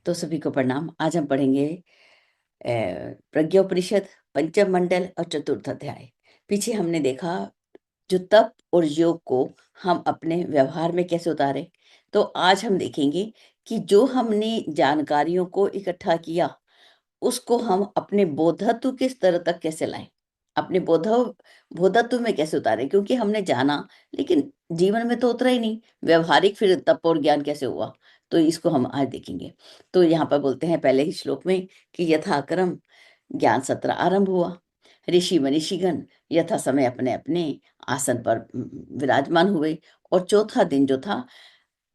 तो सभी को प्रणाम। आज हम पढ़ेंगे प्रज्ञोपनिषद पंचम मंडल और चतुर्थ अध्याय। पीछे हमने देखा जो तप और योग को हम अपने व्यवहार में कैसे उतारे। तो आज हम देखेंगे कि जो हमने जानकारियों को इकट्ठा किया उसको हम अपने बोधत्व के स्तर तक कैसे लाएं, अपने बोधत्व में कैसे उतारें, क्योंकि हमने जाना लेकिन जीवन में तो उतरा ही नहीं। व्यवहारिक फिर तप और ज्ञान कैसे हुआ, तो इसको हम आज देखेंगे। तो यहाँ पर बोलते हैं पहले ही श्लोक में कि यथाक्रम ज्ञान सत्र आरंभ हुआ। ऋषि मनीषीगण यथा समय अपने अपने आसन पर विराजमान हुए। और चौथा दिन जो था,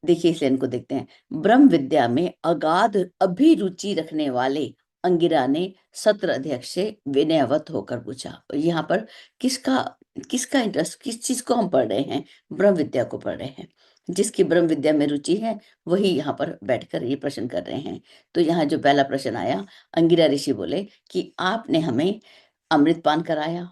देखिए इस लाइन को देखते हैं। ब्रह्म विद्या में अगाध अभिरुचि रखने वाले अंगिरा ने सत्र अध्यक्ष से विनयवत होकर पूछा। और यहाँ पर किसका किसका इंटरेस्ट, किस चीज को हम पढ़ रहे हैं? ब्रह्म विद्या को पढ़ रहे हैं। जिसकी ब्रह्म विद्या में रुचि है वही यहाँ पर बैठकर ये प्रश्न कर रहे हैं। तो यहाँ जो पहला प्रश्न आया, अंगिरा ऋषि बोले कि आपने हमें अमृत पान कराया,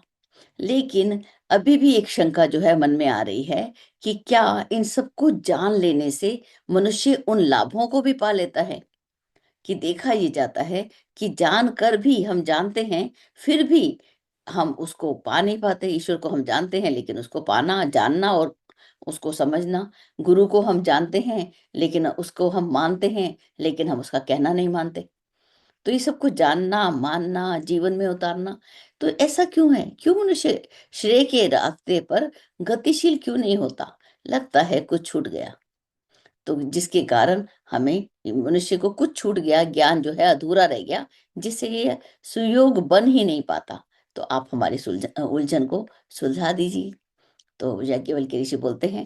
लेकिन अभी भी एक शंका जो है मन में आ रही है कि क्या इन सबको जान लेने से मनुष्य उन लाभों को भी पा लेता है? कि देखा ये जाता है कि जानकर भी हम जानते हैं, फिर भी हम उसको पा नहीं पाते। ईश्वर को हम जानते हैं लेकिन उसको पाना, जानना और उसको समझना। गुरु को हम जानते हैं लेकिन उसको हम मानते हैं, लेकिन हम उसका कहना नहीं मानते। तो ये सबको जानना, मानना, जीवन में उतारना, तो ऐसा क्यों है? क्यों मनुष्य श्रेय के रास्ते पर गतिशील क्यों नहीं होता? लगता है कुछ छूट गया। तो जिसके कारण हमें, मनुष्य को कुछ छूट गया, ज्ञान जो है अधूरा रह गया, जिससे ये सुयोग बन ही नहीं पाता। तो आप हमारी उलझन को सुलझा दीजिए। तो याज्ञवल्क्य ऋषि बोलते हैं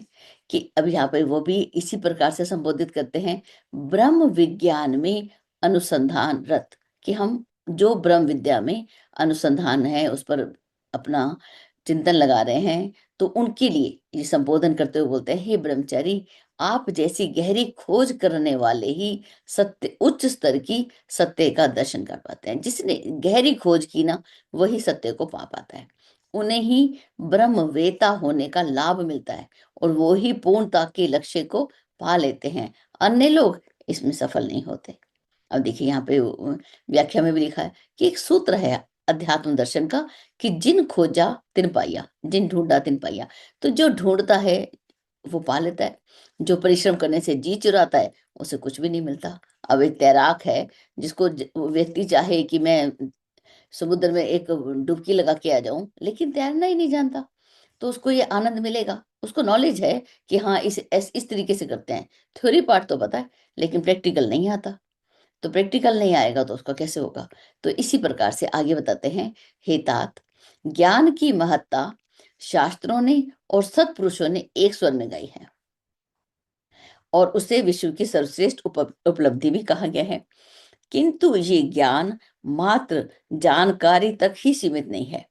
कि अब यहाँ पर वो भी इसी प्रकार से संबोधित करते हैं, ब्रह्म विज्ञान में अनुसंधान रत, कि हम जो ब्रह्म विद्या में अनुसंधान है उस पर अपना चिंतन लगा रहे हैं, तो उनके लिए ये संबोधन करते हुए बोलते हैं, हे ब्रह्मचारी, आप जैसी गहरी खोज करने वाले ही सत्य, उच्च स्तर की सत्य का दर्शन कर पाते हैं। जिसने गहरी खोज की ना, वही सत्य को पा पाता है। उन्हें ही ब्रह्मवेता होने का लाभ मिलता है और वो ही पूर्णता के लक्ष्य को पा लेते हैं। अन्य लोग इसमें सफल नहीं होते। अब देखिए यहाँ पे व्याख्या में भी लिखा है कि एक सूत्र है अध्यात्म दर्शन का कि जिन खोजा तिन पाया, जिन ढूंढा तिन पाया। तो जो ढूंढता है वो पा लेता है, जो परिश्रम करने से जी चुराता है उसे कुछ भी नहीं मिलता। अब एक तैराक है, जिसको व्यक्ति चाहे कि मैं समुद्र में एक डुबकी लगा के आ जाऊं, लेकिन तैरना ही नहीं जानता, तो उसको ये आनंद मिलेगा? उसको नॉलेज है कि हाँ इस तरीके से करते हैं, थ्योरी पार्ट तो पता है, लेकिन प्रैक्टिकल नहीं आता। तो प्रैक्टिकल नहीं आएगा तो उसका कैसे होगा? तो इसी प्रकार से आगे बताते हैं, हे तात, ज्ञान की महत्ता शास्त्रों ने और सत्पुरुषों ने एक स्वर में गाई है और उसे विश्व की सर्वश्रेष्ठ उपलब्धि भी कहा गया है। किंतु ये ज्ञान मात्र जानकारी तक ही सीमित नहीं है।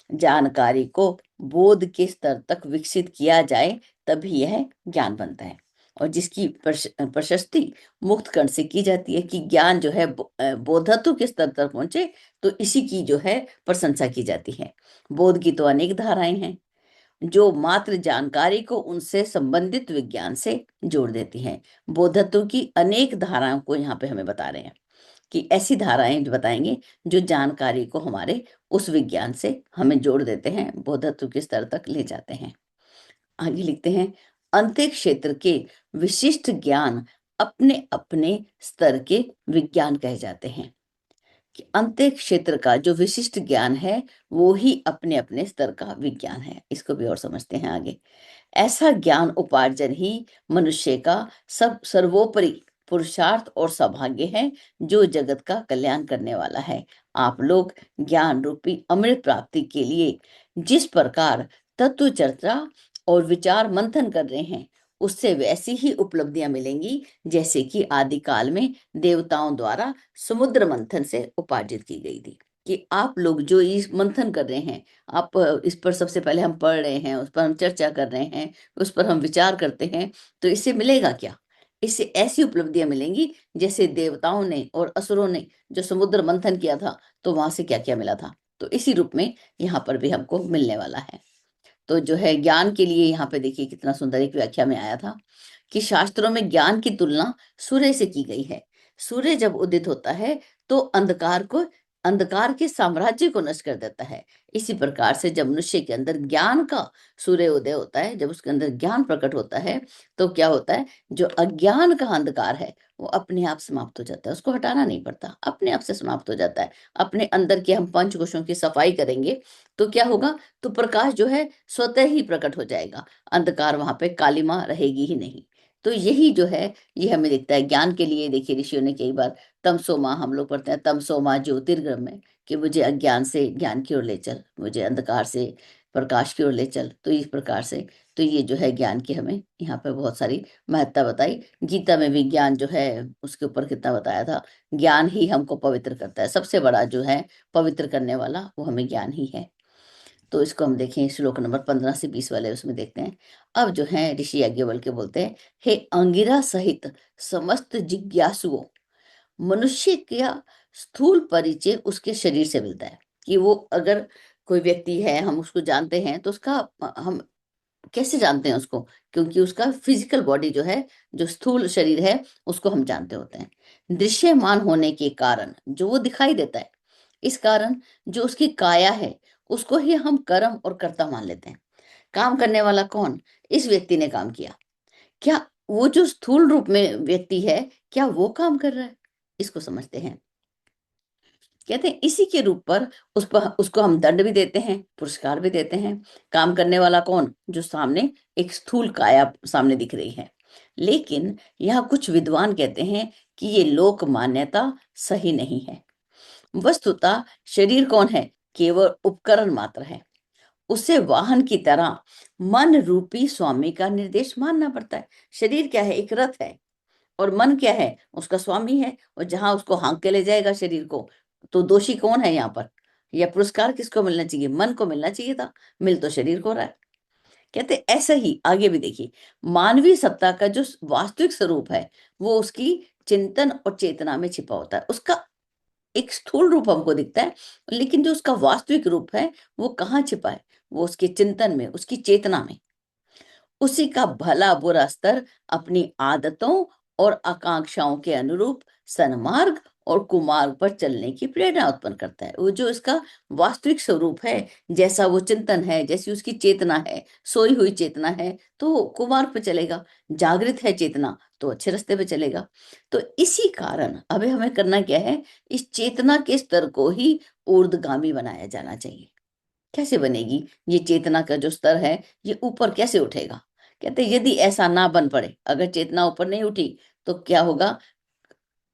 जानकारी को बोध के स्तर तक विकसित किया जाए तभी यह ज्ञान बनता है। और जिसकी प्रशस्ति मुक्त कर्ण से की जाती है कि ज्ञान जो है बोधत्व के स्तर तक पहुंचे, तो इसी की जो है प्रशंसा की जाती है। बोध की तो अनेक धाराएं हैं जो मात्र जानकारी को उनसे संबंधित विज्ञान से जोड़ देती हैं। बोधत्व की अनेक धाराओं को यहाँ पे हमें बता रहे हैं कि ऐसी धाराएं जो बताएंगे जो जानकारी को हमारे उस विज्ञान से हमें जोड़ देते हैं, बोधत्व के स्तर तक ले जाते हैं। आगे लिखते हैं, अंतरिक्ष क्षेत्र के विशिष्ट ज्ञान अपने अपने स्तर के विज्ञान कहे जाते हैं। कि अंतरिक्ष क्षेत्र का जो विशिष्ट ज्ञान है वो ही अपने अपने स्तर का विज्ञान है। इसको भी और समझते हैं आगे। ऐसा ज्ञान उपार्जन ही मनुष्य का सब सर्वोपरि पुरुषार्थ और सौभाग्य है जो जगत का कल्याण करने वाला है। आप लोग ज्ञान रूपी अमृत प्राप्ति के लिए जिस प्रकार तत्व चर्चा और विचार मंथन कर रहे हैं, उससे वैसी ही उपलब्धियां मिलेंगी जैसे कि आदिकाल में देवताओं द्वारा समुद्र मंथन से उपार्जित की गई थी। कि आप लोग जो इस मंथन कर रहे हैं, आप इस पर सबसे पहले हम पढ़ रहे हैं, उस पर हम चर्चा कर रहे हैं, उस पर हम विचार करते हैं, तो इससे मिलेगा क्या? इससे ऐसी उपलब्धियां मिलेंगी जैसे देवताओं ने और असुरों ने जो समुद्र मंथन किया था, तो वहां से क्या क्या मिला था, तो इसी रूप में यहाँ पर भी हमको मिलने वाला है। तो जो है ज्ञान के लिए यहाँ पे देखिए कितना सुंदर एक व्याख्या में आया था कि शास्त्रों में ज्ञान की तुलना सूर्य से की गई है। सूर्य जब उदित होता है तो अंधकार के साम्राज्य को नष्ट कर देता है। इसी प्रकार से जब मनुष्य के अंदर ज्ञान का सूर्य उदय होता है, जब उसके अंदर ज्ञान प्रकट होता है, तो क्या होता है, जो अज्ञान का अंधकार है वो अपने आप समाप्त हो जाता है। उसको हटाना नहीं पड़ता, अपने आप से समाप्त हो जाता है। अपने अंदर के हम पंचकोशों की सफाई करेंगे तो क्या होगा, तो प्रकाश जो है स्वतः ही प्रकट हो जाएगा। अंधकार वहां पे कालिमा रहेगी ही नहीं। तो यही जो है, ये हमें दिखता है ज्ञान के लिए। देखिए ऋषियों ने कई बार तमसो माँ, हम लोग पढ़ते हैं तमसो माँ ज्योतिर्गमय, कि मुझे अज्ञान से ज्ञान की ओर ले चल, मुझे अंधकार से प्रकाश की ओर ले चल। तो इस प्रकार से, तो ये जो है ज्ञान की हमें यहाँ पे बहुत सारी महत्ता बताई। गीता में भी ज्ञान जो है उसके ऊपर कितना बताया था। ज्ञान ही हमको पवित्र करता है, सबसे बड़ा जो है पवित्र करने वाला वो हमें ज्ञान ही है। तो इसको हम देखें श्लोक नंबर 15 से 20 वाले, उसमें देखते हैं। अब जो है ऋषि याज्ञवल्क्य बोलते हैं, हे अंगिरा सहित समस्त जिज्ञासुओं, मनुष्य का स्थूल परिचय उसके शरीर से मिलता है। कि वो अगर कोई व्यक्ति है, हम उसको जानते हैं, तो उसका हम कैसे जानते हैं उसको, क्योंकि उसका फिजिकल बॉडी जो है, जो स्थूल शरीर है, उसको हम जानते होते हैं। दृश्यमान होने के कारण जो वो दिखाई देता है, इस कारण जो उसकी काया है उसको ही हम कर्म और कर्ता मान लेते हैं। काम करने वाला कौन, इस व्यक्ति ने काम किया। क्या वो जो स्थूल रूप में व्यक्ति है, क्या वो काम कर रहा है, इसको समझते हैं। कहते हैं इसी के रूप पर उसको हम दंड भी देते हैं, पुरस्कार भी देते हैं। काम करने वाला कौन, जो सामने एक स्थूल काया सामने दिख रही है। लेकिन यहाँ कुछ विद्वान कहते हैं कि ये लोक मान्यता सही नहीं है। वस्तुतः शरीर कौन है, केवल उपकरण मात्र है। उसे वाहन की तरह मन रूपी स्वामी का निर्देश मानना पड़ता है। शरीर क्या है, एक रथ है, और मन क्या है, उसका स्वामी है। और जहां उसको हाँक के ले जाएगा शरीर को, तो दोषी कौन है यहाँ पर, या पुरस्कार किसको मिलना चाहिए, मन को मिलना चाहिए था, मिल तो शरीर को रहा है। कहते ऐसा ही आगे भी देखिए, मानवीय सत्ता का जो वास्तविक स्वरूप है वो उसकी चिंतन और चेतना में छिपा होता है। उसका एक स्थूल रूप हमको दिखता है, लेकिन जो उसका वास्तविक रूप है वो कहाँ छिपा है, वो उसके चिंतन में, उसकी चेतना में। उसी का भला बुरा स्तर अपनी आदतों और आकांक्षाओं के अनुरूप सन्मार्ग और कुमार्ग पर चलने की प्रेरणा उत्पन्न करता है। वो जो इसका वास्तविक स्वरूप है, जैसा वो चिंतन है, जैसी उसकी चेतना है, सोई हुई चेतना है, तो कुमार्ग पे चलेगा। जागृत है चेतना, तो अच्छे रास्ते पे चलेगा। तो इसी कारण अभी हमें करना क्या है, इस चेतना के स्तर को ही ऊर्ध्वगामी बनाया जाना चाहिए। कैसे बनेगी ये चेतना का जो स्तर है, ये ऊपर कैसे उठेगा। कहते यदि ऐसा ना बन पड़े, अगर चेतना ऊपर नहीं उठी, तो क्या होगा,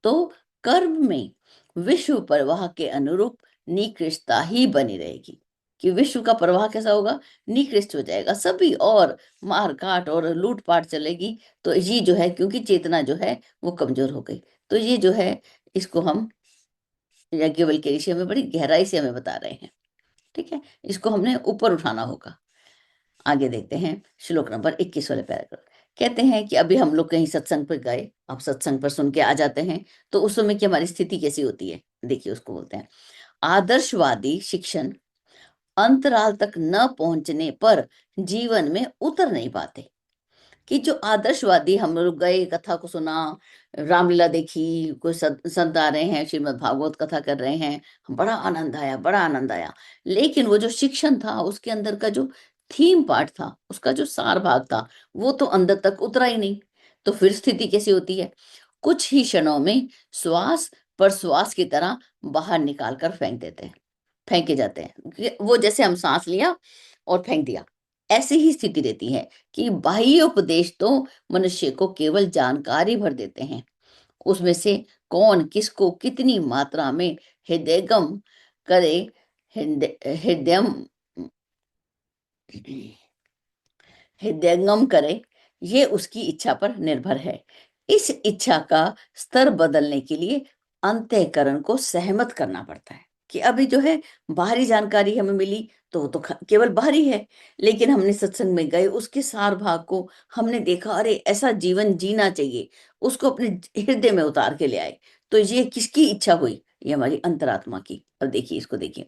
तो कर्म में विश्व प्रवाह के अनुरूप निकृष्टता ही बनी रहेगी। कि विश्व का प्रवाह कैसा होगा, निकृष्ट हो जाएगा सभी, और मार काट और लूटपाट चलेगी। तो ये जो है, क्योंकि चेतना जो है वो कमजोर हो गई। तो ये जो है, इसको हम याज्ञवल्क्य ऋषि हमें बड़ी गहराई से हमें बता रहे हैं। ठीक है, इसको हमने ऊपर उठाना होगा। आगे देखते हैं श्लोक नंबर 21 वाले पैराग्राफ। कहते हैं कि अभी हम लोग कहीं सत्संग पर गए, अब सत्संग पर सुन के आ जाते हैं, तो उस समय की हमारी स्थिति कैसी होती है। देखिए उसको बोलते हैं, आदर्शवादी शिक्षण अंतराल तक न पहुंचने पर जीवन में उतर नहीं पाते। कि जो आदर्शवादी, हम लोग गए, कथा को सुना, रामलीला देखी, कोई संत आ रहे हैं, श्रीमद् भागवत कथा कर रहे हैं, बड़ा आनंद आया, बड़ा आनंद आया। लेकिन वो जो शिक्षण था, उसके अंदर का जो थीम पार्ट था, उसका जो सार भाग था, वो तो अंदर तक उतरा ही नहीं। तो फिर स्थिति कैसी होती है, कुछ ही क्षणों में श्वास पर श्वास की तरह बाहर निकाल कर फेंक देते हैं, फेंके जाते हैं। वो जैसे हम सांस लिया और फेंक दिया, ऐसी ही स्थिति रहती है। कि बाह्य उपदेश तो मनुष्य को केवल जानकारी भर देते हैं, उसमें से कौन किसको कितनी मात्रा में हृदयगम करे, हृदयम हृदयंगम करे, ये उसकी इच्छा पर निर्भर है। इस इच्छा का स्तर बदलने के लिए अंतःकरण को सहमत करना पड़ता है। कि अभी जो है बाहरी जानकारी हमें मिली, तो वो तो केवल बाहरी है। लेकिन हमने सत्संग में गए, उसके सार भाग को हमने देखा, अरे ऐसा जीवन जीना चाहिए, उसको अपने हृदय में उतार के ले आए। तो ये किसकी इच्छा हुई, ये हमारी अंतरात्मा की। अब देखिए इसको, देखिए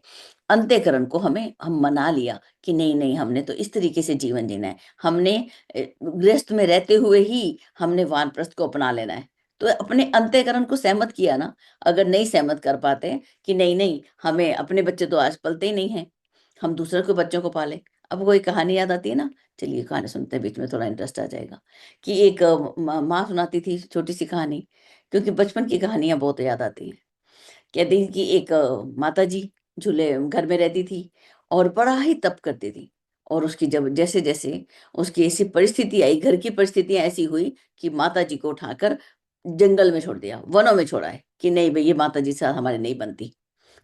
अंतःकरण को हम मना लिया कि नहीं नहीं, हमने तो इस तरीके से जीवन जीना है। हमने गृहस्थ में रहते हुए ही हमने वानप्रस्थ को अपना लेना है। तो अपने अंतःकरण को सहमत किया ना। अगर नहीं सहमत कर पाते हैं कि नहीं नहीं, हमें अपने बच्चे तो आज पलते ही नहीं हैं, हम दूसरे के बच्चों को पाले। अब कोई कहानी याद आती है ना, चलिए कहानी सुनते हैं, बीच में थोड़ा इंटरेस्ट आ जाएगा। कि एक माँ सुनाती थी छोटी सी कहानी, क्योंकि बचपन की कहानियां बहुत याद आती हैं। कहती थी कि एक माता जी झूले घर में रहती थी और बड़ा ही तप करती थी। और उसकी जब जैसे जैसे उसकी ऐसी परिस्थिति आई, घर की परिस्थितियां ऐसी हुई कि माता जी को उठाकर जंगल में छोड़ दिया, वनों में छोड़ा है कि नहीं भाई, ये माता जी से हमारे नहीं बनती।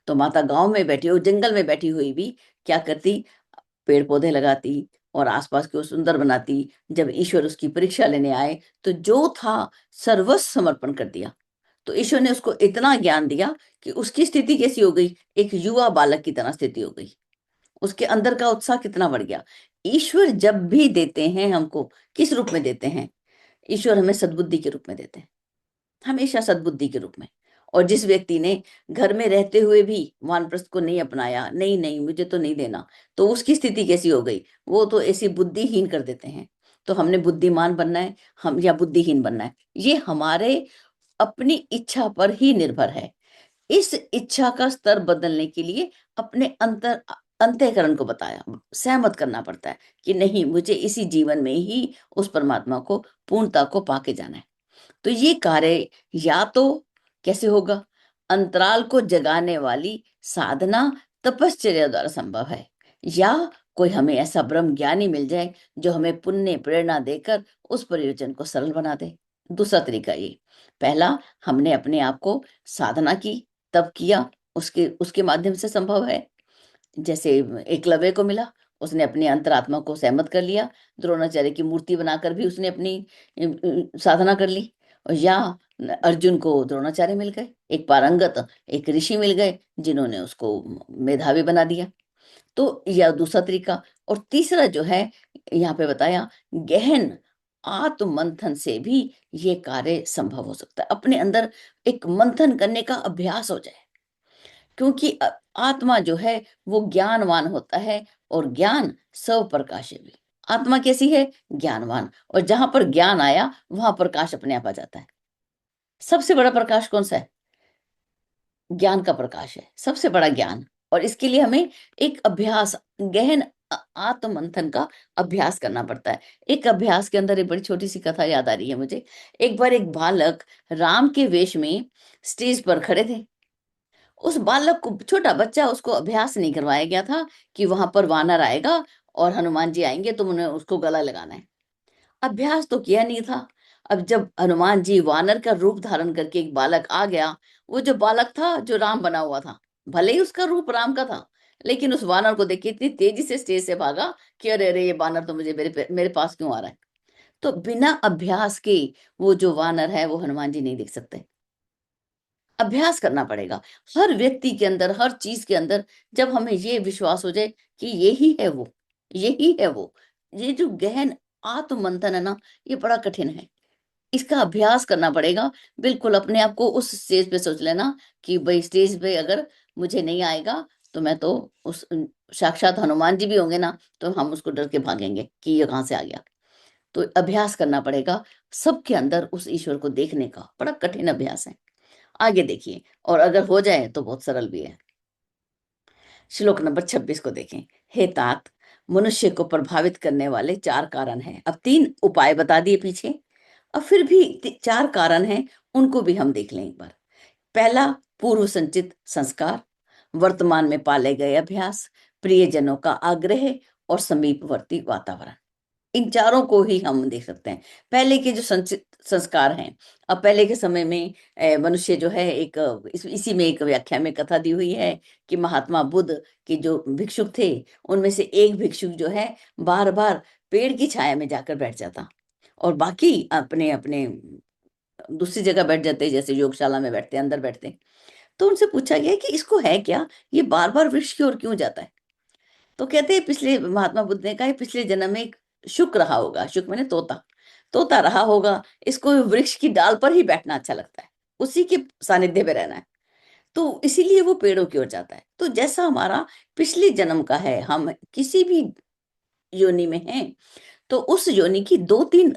तो माता गांव में बैठी हो, जंगल में बैठी हुई भी क्या करती, पेड़ पौधे लगाती और आसपास को सुंदर बनाती। जब ईश्वर उसकी परीक्षा लेने आए तो जो था सर्वस्व समर्पण कर दिया। तो ईश्वर ने उसको इतना ज्ञान दिया कि उसकी स्थिति कैसी हो गई, एक युवा बालक की तरह स्थिति हो गई। उसके अंदर का उत्साह कितना बढ़ गया। ईश्वर जब भी देते हैं हमको, किस रूप में देते हैं? ईश्वर हमें सद्बुद्धि के रूप में देते हैं, हमेशा सद्बुद्धि के रूप में। और जिस व्यक्ति ने घर में रहते हुए भी वानप्रस्थ को नहीं अपनाया, नहीं नहीं मुझे तो नहीं देना, तो उसकी स्थिति कैसी हो गई, वो तो ऐसी बुद्धिहीन कर देते हैं। तो हमने बुद्धिमान बनना है हम या बुद्धिहीन बनना है, ये हमारे अपनी इच्छा पर ही निर्भर है। इस इच्छा का स्तर बदलने के लिए अपने अंतःकरण को बताया, सहमत करना पड़ता है कि नहीं, मुझे इसी जीवन में ही उस परमात्मा को, पूर्णता को पाके जाना है। तो ये कार्य या तो कैसे होगा, अंतराल को जगाने वाली साधना तपश्चर्या द्वारा संभव है, या कोई हमें ऐसा ब्रह्म ज्ञानी मिल जाए जो हमें पुण्य प्रेरणा देकर उस प्रयोजन को सरल बना दे। दूसरा तरीका ये, पहला हमने अपने आप को साधना की, तब किया, उसके उसके माध्यम से संभव है। जैसे एकलव्य को मिला, उसने अपनी अंतरात्मा को सहमत कर लिया, द्रोणाचार्य की मूर्ति बनाकर भी उसने अपनी साधना कर ली। और या अर्जुन को द्रोणाचार्य मिल गए, एक पारंगत, एक ऋषि मिल गए जिन्होंने उसको मेधावी बना दिया। तो यह दूसरा तरीका। और तीसरा जो है, यहाँ पे बताया, गहन आत्म मंथन से भी ये कार्य संभव हो सकता है। अपने अंदर एक मंथन करने का अभ्यास हो जाए, क्योंकि आत्मा जो है वो ज्ञानवान होता है, और ज्ञान स्व प्रकाश है भी। आत्मा कैसी है? ज्ञानवान। और जहां पर ज्ञान आया वहां प्रकाश अपने आप आ जाता है। सबसे बड़ा प्रकाश कौन सा है? ज्ञान का प्रकाश है सबसे बड़ा ज्ञान। और इसके लिए हमें एक अभ्यास, गहन आत्म मंथन का अभ्यास करना पड़ता है। एक अभ्यास के अंदर एक बड़ी छोटी सी कथा याद आ रही है मुझे। एक बार एक बालक राम के वेश में स्टेज पर खड़े थे। उस बालक को, छोटा बच्चा, उसको अभ्यास नहीं करवाया गया था कि वहां पर वानर आएगा और हनुमान जी आएंगे, तुम उन्हें उसको गला लगाना है। अभ्यास तो किया नहीं था। अब जब हनुमान जी वानर का रूप धारण करके एक बालक आ गया, वो जो बालक था जो राम बना हुआ था, भले ही उसका रूप राम का था, लेकिन उस वानर को देख के इतनी तेजी से स्टेज से भागा कि अरे अरे, ये वानर तो मुझे मेरे पास क्यों आ रहा है। तो बिना अभ्यास के वो जो वानर है वो हनुमान जी नहीं देख सकते। अभ्यास करना पड़ेगा हर व्यक्ति के अंदर, हर चीज के अंदर। जब हमें ये विश्वास हो जाए कि यही है वो, यही है वो, ये जो गहन आत्म मंथन है ना, ये बड़ा कठिन है। इसका अभ्यास करना पड़ेगा। बिल्कुल अपने आप को उस स्टेज पे सोच लेना कि भाई, स्टेज पे अगर मुझे नहीं आएगा तो मैं तो उस साक्षात हनुमान जी भी होंगे ना, तो हम उसको डर के भागेंगे कि ये कहाँ से आ गया। तो अभ्यास करना पड़ेगा सबके अंदर उस ईश्वर को देखने का, बड़ा कठिन अभ्यास है। आगे देखिए, और अगर हो जाए तो बहुत सरल भी है। श्लोक नंबर 26 को देखें। हे तात, मनुष्य को प्रभावित करने वाले चार कारण हैं। अब तीन उपाय बता दिए पीछे, अब फिर भी चार कारण हैं, उनको भी हम देख लें एक बार। पहला, पूर्व संचित संस्कार, वर्तमान में पाले गए अभ्यास, प्रियजनों का आग्रह और समीपवर्ती वातावरण। इन चारों को ही हम देख सकते हैं। पहले के जो संचित संस्कार हैं, अब पहले के समय में मनुष्य जो है, एक इसी में एक व्याख्या में कथा दी हुई है कि महात्मा बुद्ध के जो भिक्षुक थे, उनमें से एक भिक्षुक जो है बार बार पेड़ की छाया में जाकर बैठ जाता, और बाकी अपने अपने दूसरी जगह बैठ जाते, जैसे योगशाला में बैठते, अंदर बैठते। तो उनसे पूछा गया कि इसको है क्या, ये बार बार वृक्ष की ओर क्यों जाता है? तो कहते हैं, पिछले महात्मा बुद्ध ने कहा, पिछले जन्म में एक शुक रहा होगा, शुक मैंने तोता, तोता रहा होगा, इसको वृक्ष की डाल पर ही बैठना अच्छा लगता है, उसी के सानिध्य में रहना है, तो इसीलिए वो पेड़ों की ओर जाता है। तो जैसा हमारा पिछले जन्म का है, हम किसी भी योनि में हैं, तो उस योनि की दो तीन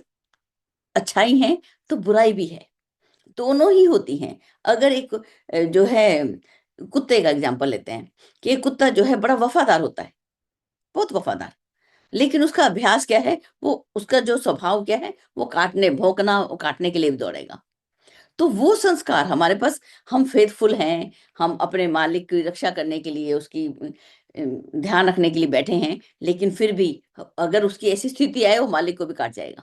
अच्छाई हैं तो बुराई भी है। दोनों ही होती हैं। अगर एक जो है कुत्ते का एग्जांपल लेते हैं कि एक कुत्ता जो है बड़ा वफादार होता है, बहुत वफादार, लेकिन उसका अभ्यास क्या है, वो उसका जो स्वभाव क्या है, वो काटने भौंकना, वो काटने के लिए भी दौड़ेगा। तो वो संस्कार हमारे पास, हम फेथफुल हैं, हम अपने मालिक की रक्षा करने के लिए, उसकी ध्यान रखने के लिए बैठे हैं, लेकिन फिर भी अगर उसकी ऐसी स्थिति आए, वो मालिक को भी काट जाएगा,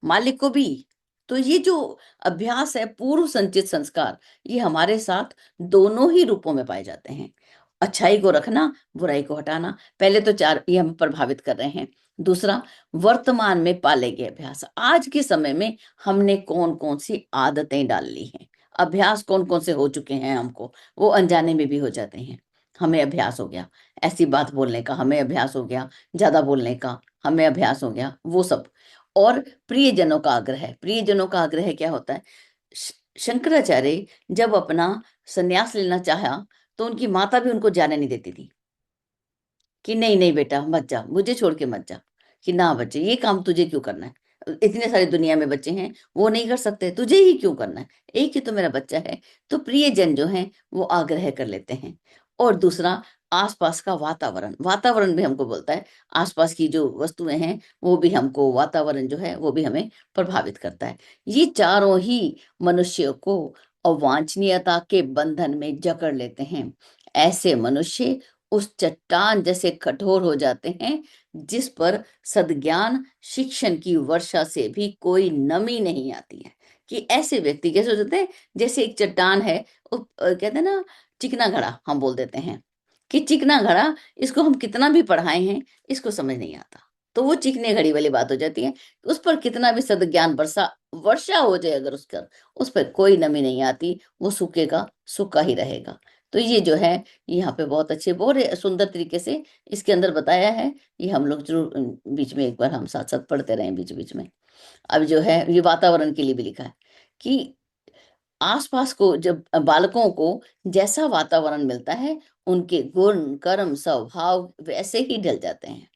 मालिक को भी। तो ये जो अभ्यास है, पूर्व संचित संस्कार, ये हमारे साथ दोनों ही रूपों में पाए जाते हैं। अच्छाई को रखना, बुराई को हटाना, पहले तो चार ये हम प्रभावित कर रहे हैं। दूसरा, वर्तमान में पाले गए अभ्यास, आज के समय में हमने कौन कौन सी आदतें डाल ली हैं, अभ्यास कौन कौन से हो चुके हैं हमको, वो अनजाने में भी हो जाते हैं। हमें अभ्यास हो गया ऐसी बात बोलने का, हमें अभ्यास हो गया ज्यादा बोलने का, हमें अभ्यास हो गया वो सब। और प्रियजनों का आग्रह है, प्रियजनों का आग्रह क्या होता है? श- शंकराचार्य जब अपना संन्यास लेना चाहा, तो उनकी माता भी उनको जाने नहीं देती थी कि नहीं नहीं बेटा मत जा, मुझे छोड़ के मत जा, कि ना बच्चे ये काम तुझे क्यों करना है, इतने सारे दुनिया में बच्चे हैं, वो नहीं कर सकते, तुझे ही क्यों करना है, एक ही तो मेरा बच्चा है। तो प्रियजन जो है वो आग्रह कर लेते हैं। और दूसरा, आसपास का वातावरण, वातावरण भी हमको बोलता है, आसपास की जो वस्तुएं हैं वो भी हमको, वातावरण जो है वो भी हमें प्रभावित करता है। ये चारों ही मनुष्य को अवांछनीयता के बंधन में जकड़ लेते हैं। ऐसे मनुष्य उस चट्टान जैसे कठोर हो जाते हैं जिस पर सद्ज्ञान शिक्षण की वर्षा से भी कोई नमी नहीं आती है। कि ऐसे व्यक्ति कैसे हो जाते हैं, जैसे एक चट्टान है, कहते हैं ना, चिकना घड़ा हम बोल देते हैं, कि चिकना घड़ा, इसको हम कितना भी पढ़ाए हैं, इसको समझ नहीं आता। तो वो चिकने घड़ी वाली बात हो जाती है। उस पर कितना भी सद्ज्ञान वर्षा वर्षा हो जाए, अगर उसका, उस पर कोई नमी नहीं आती, वो सूखेगा, सूखा ही रहेगा। तो ये जो है, यहाँ पे बहुत अच्छे, बहुत सुंदर तरीके से इसके अंदर बताया है। ये हम लोग जरूर बीच में एक बार हम साथ साथ पढ़ते रहे बीच बीच में। अब जो है, ये वातावरण के लिए भी लिखा है कि आसपास को जब बालकों को जैसा वातावरण मिलता है, उनके गुण कर्म स्वभाव वैसे ही ढल जाते हैं।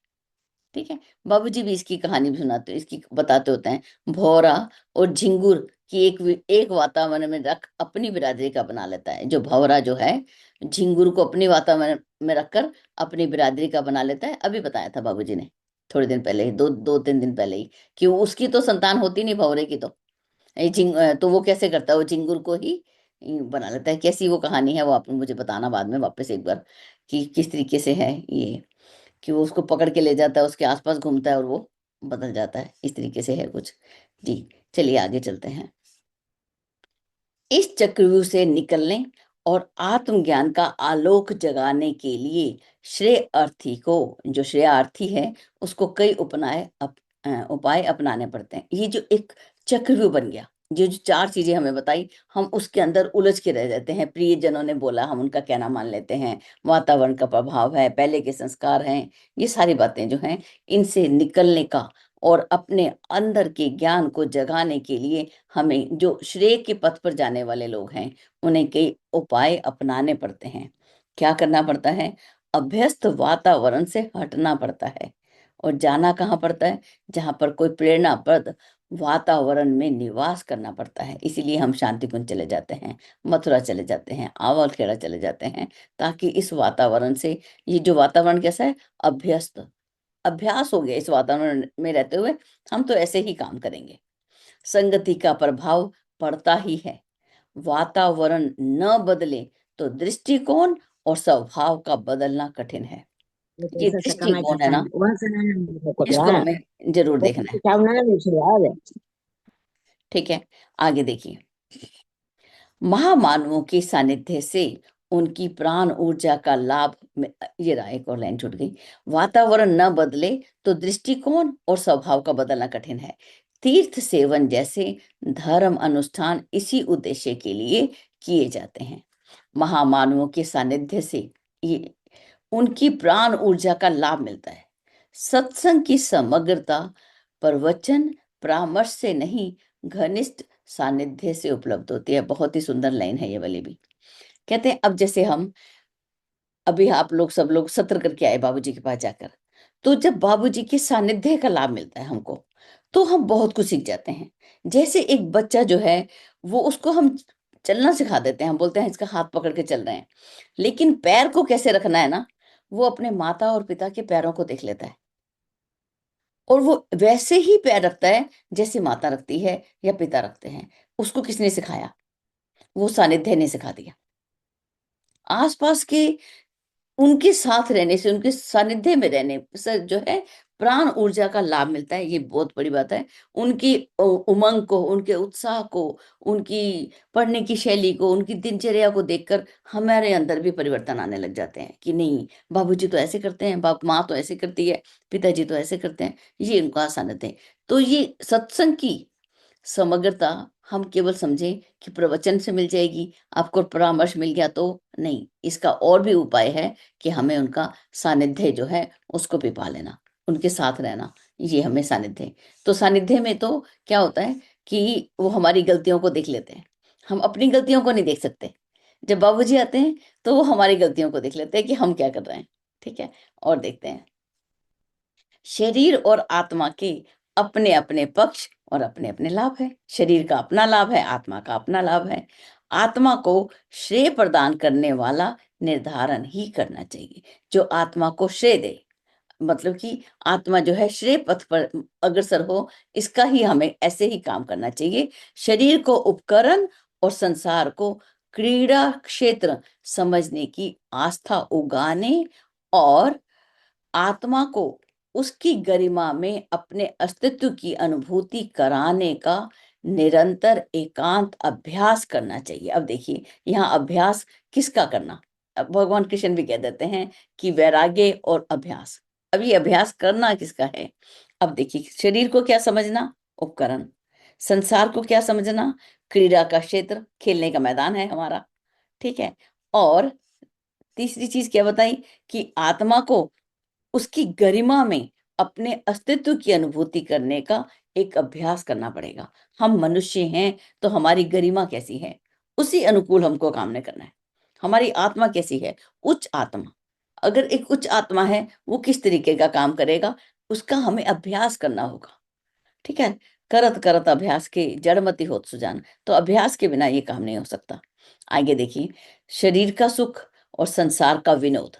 ठीक है। बाबूजी भी इसकी कहानी भी सुनाते, इसकी बताते होते हैं। भौरा और झिंगुर की एक वातावरण में रख अपनी बिरादरी का बना लेता है। जो भौरा जो है, झिंगुर को अपनी वातावरण में रखकर अपनी बिरादरी का बना लेता है। अभी बताया था बाबूजी ने थोड़े दिन पहले ही, दो दो तीन दिन पहले ही, कि उसकी तो संतान होती नहीं भौरे की, तो तो वो कैसे करता है, वो झिंगुर को ही बना लेता है। कैसी वो कहानी है, वो आप मुझे बताना बाद में वापस एक बार, कि किस तरीके से है ये, कि वो उसको पकड़ के ले जाता है, उसके आसपास घूमता है और वो बदल जाता है, इस तरीके से है कुछ। जी, चलिए आगे चलते हैं। इस चक्रव्यूह से निकलने और आत्मज्ञान का आलोक जगाने के लिए श्रेयार्थी को, जो श्रेयार्थी है, उसको कई उपाय अपनाने पड़ते हैं। ये जो एक चक्रव्यूह बन गया, ये जो चार चीजें हमें बताई, हम उसके अंदर उलझ के रह जाते हैं। प्रियजनों ने बोला, हम उनका कहना मान लेते हैं, वातावरण का प्रभाव है, पहले के संस्कार हैं, ये सारी बातें जो हैं, इनसे निकलने का और अपने अंदर के ज्ञान को जगाने के लिए हमें, जो श्रेय के पथ पर जाने वाले लोग हैं, उन्हें कई उपाय अपनाने पड़ते हैं। क्या करना पड़ता है? अभ्यस्त वातावरण से हटना पड़ता है और जाना कहाँ पड़ता है? जहाँ पर कोई प्रेरणाप्रद वातावरण में निवास करना पड़ता है। इसीलिए हम शांति कुंज चले जाते हैं, मथुरा चले जाते हैं, आंवल खेड़ा चले जाते हैं, ताकि इस वातावरण से, ये जो वातावरण कैसा है? अभ्यस्त, अभ्यास हो गया इस वातावरण में रहते हुए, हम तो ऐसे ही काम करेंगे। संगति का प्रभाव पड़ता ही है। वातावरण न बदले तो दृष्टिकोण और स्वभाव का बदलना कठिन है। ये Entonces saca my दृष्टिकोण है chachán. ना, Once in a इसको copiar. हमें जरूर Porque देखना है। está una universidad. ठीक है, आगे देखिए। महामानवों के सानिध्य से उनकी प्राण ऊर्जा का लाभ ये रहा, एक और लाइन छूट गई। वातावरण न बदले तो दृष्टिकोण और स्वभाव का बदलना कठिन है। तीर्थ सेवन जैसे धर्म अनुष्ठान इसी उद्देश्य के लिए किए जाते हैं। महामानवों के सानिध्य से ये उनकी प्राण ऊर्जा का लाभ मिलता है। सत्संग की समग्रता प्रवचन परामर्श से नहीं, घनिष्ठ सानिध्य से उपलब्ध होती है। बहुत ही सुंदर लाइन है ये वाली भी। कहते हैं, अब जैसे हम, अभी आप लोग सब लोग सत्र करके आए बाबूजी के पास जाकर, तो जब बाबूजी के सानिध्य का लाभ मिलता है हमको, तो हम बहुत कुछ सीख जाते हैं। जैसे एक बच्चा जो है, वो उसको हम चलना सिखा देते हैं, हम बोलते हैं इसका हाथ पकड़ के चल रहे हैं, लेकिन पैर को कैसे रखना है ना, वो अपने माता और पिता के पैरों को देख लेता है, और वो वैसे ही पैर रखता है जैसे माता रखती है या पिता रखते हैं। उसको किसने सिखाया? वो सानिध्य ने सिखा दिया। आसपास के उनके साथ रहने से, उनके सानिध्य में रहने से जो है प्राण ऊर्जा का लाभ मिलता है, ये बहुत बड़ी बात है। उनकी उमंग को, उनके उत्साह को, उनकी पढ़ने की शैली को, उनकी दिनचर्या को देखकर हमारे अंदर भी परिवर्तन आने लग जाते हैं कि नहीं, बाबूजी तो ऐसे करते हैं, बाप माँ तो ऐसे करती है, पिताजी तो ऐसे करते हैं, ये उनका सानिध्य है। तो ये सत्संग की समग्रता हम केवल समझें कि प्रवचन से मिल जाएगी, आपको परामर्श मिल गया, तो नहीं, इसका और भी उपाय है कि हमें उनका सानिध्य जो है उसको भी पा लेना, उनके साथ रहना, ये हमें सानिध्य है। तो सानिध्य में तो क्या होता है कि वो हमारी गलतियों को देख लेते हैं, हम अपनी गलतियों को नहीं देख सकते। जब बाबूजी आते हैं तो वो हमारी गलतियों को देख लेते हैं कि हम क्या कर रहे हैं। ठीक है, और देखते हैं, शरीर और आत्मा के अपने अपने पक्ष और अपने अपने लाभ है। शरीर का अपना लाभ है, आत्मा का अपना लाभ है। आत्मा को श्रेय प्रदान करने वाला निर्धारण ही करना चाहिए, जो आत्मा को श्रेय दे, मतलब कि आत्मा जो है श्रेय पथ पर अग्रसर हो, इसका ही हमें ऐसे ही काम करना चाहिए। शरीर को उपकरण और संसार को क्रीड़ा क्षेत्र समझने की आस्था उगाने, और आत्मा को उसकी गरिमा में अपने अस्तित्व की अनुभूति कराने का निरंतर एकांत अभ्यास करना चाहिए। अब देखिए, यहाँ अभ्यास किसका करना? अब भगवान कृष्ण भी कह देते हैं कि वैराग्य और अभ्यास। अब ये अभ्यास करना किसका है? अब देखिए, शरीर को क्या समझना? उपकरण। संसार को क्या समझना? क्रीड़ा का क्षेत्र, खेलने का मैदान है हमारा। ठीक है, और तीसरी चीज क्या बताई? कि आत्मा को उसकी गरिमा में अपने अस्तित्व की अनुभूति करने का एक अभ्यास करना पड़ेगा। हम मनुष्य हैं तो हमारी गरिमा कैसी है, उसी अनुकूल हमको काम नहीं करना है। हमारी आत्मा कैसी है? उच्च आत्मा। अगर एक उच्च आत्मा है, वो किस तरीके का काम करेगा, उसका हमें अभ्यास करना होगा। ठीक है, करत करत अभ्यास के जड़मति होत सुजान। तो अभ्यास के बिना ये काम नहीं हो सकता। आगे देखिए, शरीर का सुख और संसार का विनोद